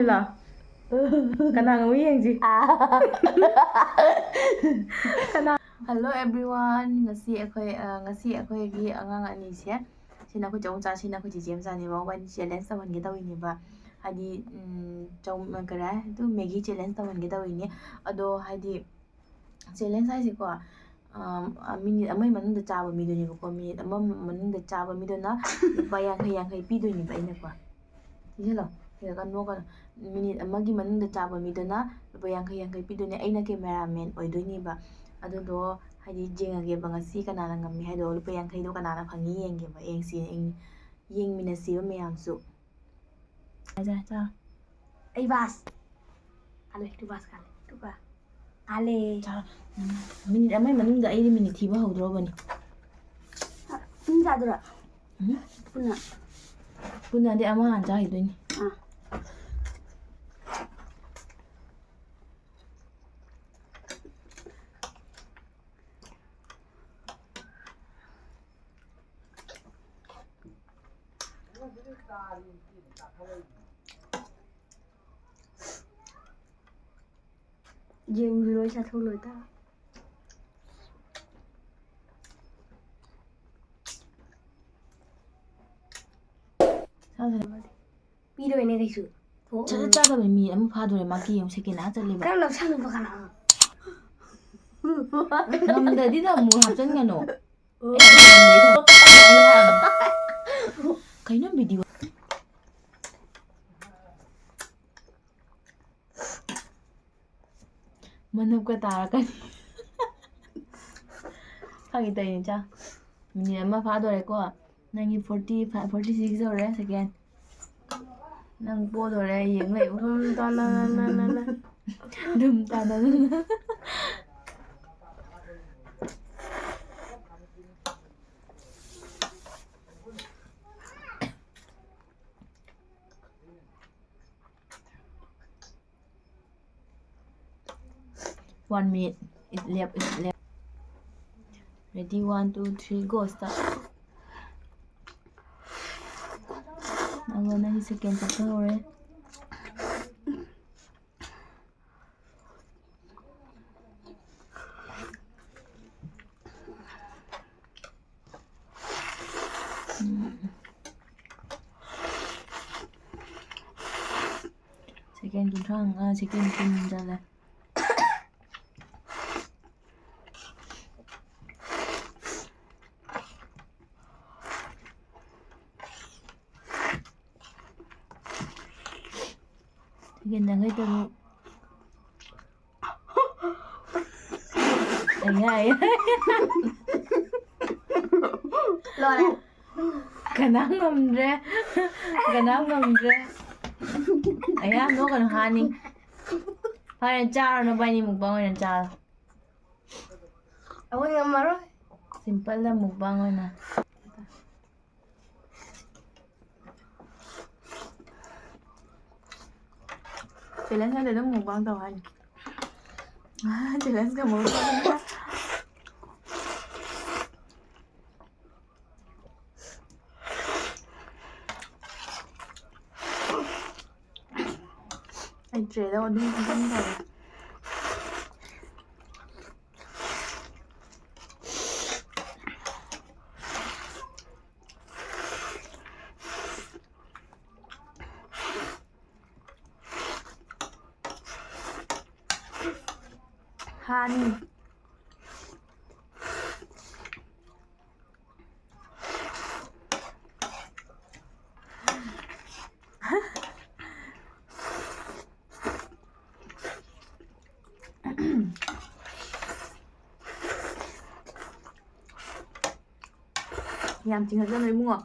là Kanang uwi yang ji. Hello everyone. Ngasi akhoi gi angang ani se. Sina ko chong cha sina ko ji jem cha ni ba wan challenge ta wan ge ta wi ni ba. Hadi chong ma kara tu Maggi challenge ta wan ge ta wi ni. Ado hadi challenge hai si ko minute amai manung da cha ba mi do ni ko minute amma manung da cha ba mi do na ba yang khai pi do ni ba ina ko. Ti lo. Kan no kan minute amagi manung da chaba midona lupa yang kai pidone aina cameraman oidoni ba adudo hadi jengage ba ngasi kanana ngami haido lupa yang kai do kanana phangi yenge ba yeng minasi ba mayam su ja ai bas ale tu bas kale tu ba ale cha minute amai manung da ai minute thiba hodro bani jadura puna de ama han ja hidoni Jeng lối cha thâu lối ta sao thế pi đôi này cái sự cha da mi am pha do Maggi yong se kina cha le ba cái làm sao được cái nào ngam da di da mu hap chen ga no kaino video manap ka tara kan khagi tai ni cha minute ama pha do re ko nangi 45 46 do re second nang po do re yeng lai ta la dum ta da One minute. It's left. Ready? 1, 2, 3, go. Start. Now, 90 seconds. Alright. Second thang. Second pin jala. Ganda nga ito mo. Ay. Lola. Kanang ngamdre. Ayan, no kan hani. Parang char na ba ni mukbang na char? Ako nga maro. Simple lang mukbang na. Challenge na din mukbang tawan. Challenge ka mo. Ay, tray daw din ang ganda. Honey. Nhằm chính hợp ra lấy mua.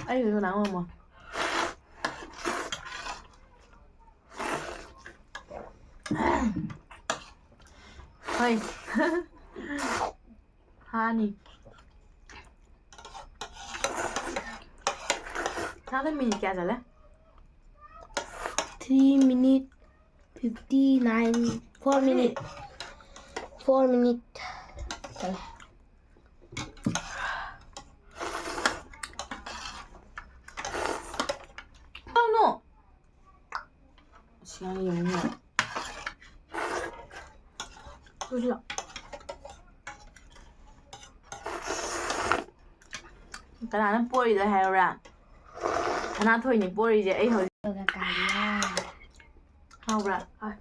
Ay, 이거 나온 뭐. Hey. Honey. Sao minute kaya chale? 3 minutes 59 4 minutes 4 minutes चले Oh no. 시간이 없네. 보실라. cái nào nó bôi ra hay ra nó thôi nhỉ bôi gì ấy hồi không ra thôi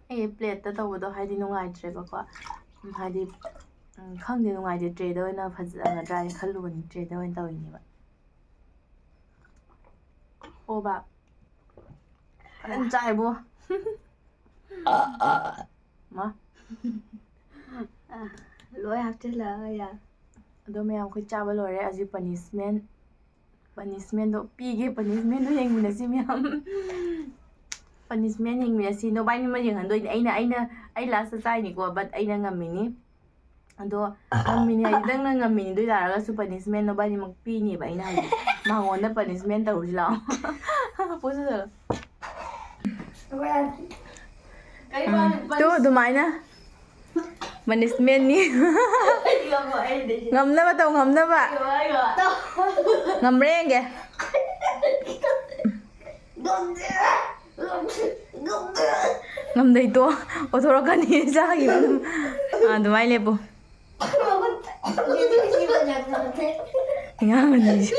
ấy plate ta tàu đó hay đi nung chơi bác quá hay đi không đi nung chơi chơi đâu nó phải ra khăn luôn chơi đâu tàu nhỉ bạn ô bà anh trai bố mà lỗi học chứ lời à đó mẹ em khơi cha bao rồi đấy aji punishment đó pige punishment đó yang mình xin mẹ punishment yang mình xin nó bay nhưng mà yang hắn đôi ai là sao sai nhỉ cô but ai là ngầm mình đó ngầm mình hay đang là ngầm mình đôi là su punishment nó bay nhưng mà pi nhỉ vậy nào mà ngon nó punishment đâu rồi lão bố giờ tuh mày nè punishment ni ngầm đó ba tao ngầm đó ba ngầm reng kìa ngầm đầy tua ô thôi cái này ra gì à tụi mày lên bố ngang này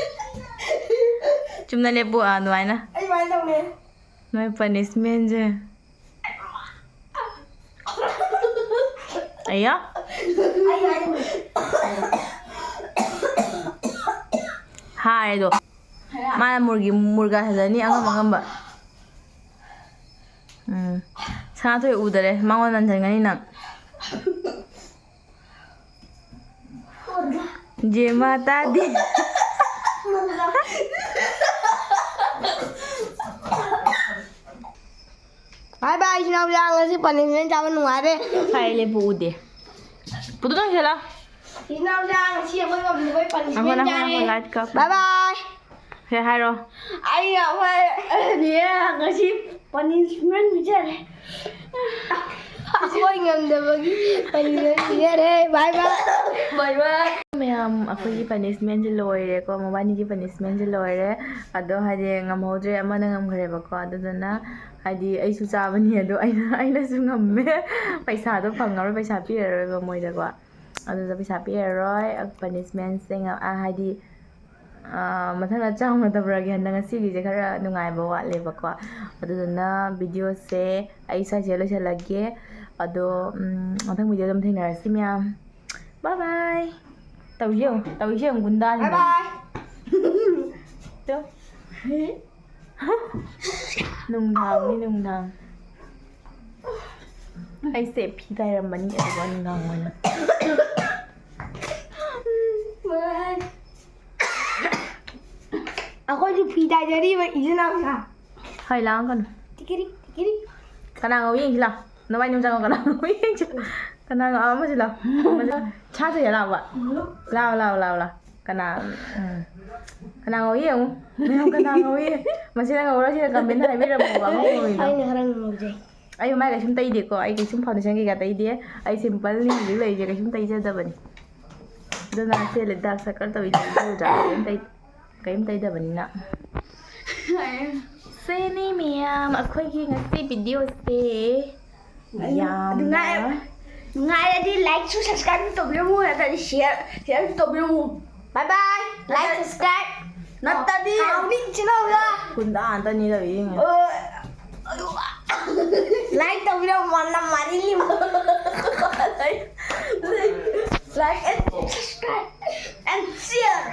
chúng ta lên bố à tụi mày nè nói punishment chứ ấy á hai rồi mà murga hazani angam ba sa thôi u dare mangon nan thangani na je mata di bye bye xin chào Giang xin punishment chào bên ngoài đi hai le bu de bu dong chela xin chào Giang xin với mọi người với punishment Ang đi light cup. bye bye Hey, hi ro. anh ạ phải đi cái gì punishment bây giờ này ôi ngầm được punishment bây giờ đây bye bye bye bye Mayam akogi punishment je loire ko mobani gi punishment je loire ado hade ngamhodre amana ngamkhare ba ko aduna hadi ai su chabani ado aina su ngamme paisa do phangaro paisa pi roi ba moi da ko ado paisa pi roi punishment sing a hadi mathana chawna tabra gi handa ngasi gi je khara nungai ba wa le ba ko aduna video se ai sa je lo chalage ado mathang video dam thina si myam bye bye tàu dương quân đa bye bye đâu nung thang ai xếp phi tay làm bánh vậy con nung thang rồi aku di pita jadi izin apa hay lang con tikiri kana ngau yin sila nó bay nung thang kana ngau yin sila kana ngau mà sila cha thì là vậy lao kana ngau yin không kana ngau yin mà sila ngau đó sila cầm bên này biết là mù và ngau rồi ai này orang ngau je ai mai cái chúng tay đi có ai cái chúng foundation cái tay đi ai simple ni giữ lại cái chúng tay cho đợt đó là sẽ lên dark circle tao đi ra cái tay đợt nè xe này mẹ mà khơi khi ngay video xe Dengar di like, subscribe untuk video ya tadi share untuk video. Bye bye. Like, subscribe. Not tadi. Kau ni channel lah. Kunda anta ni dah ini. Like untuk video mana mari ni. Like and subscribe and share.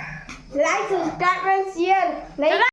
Like, subscribe and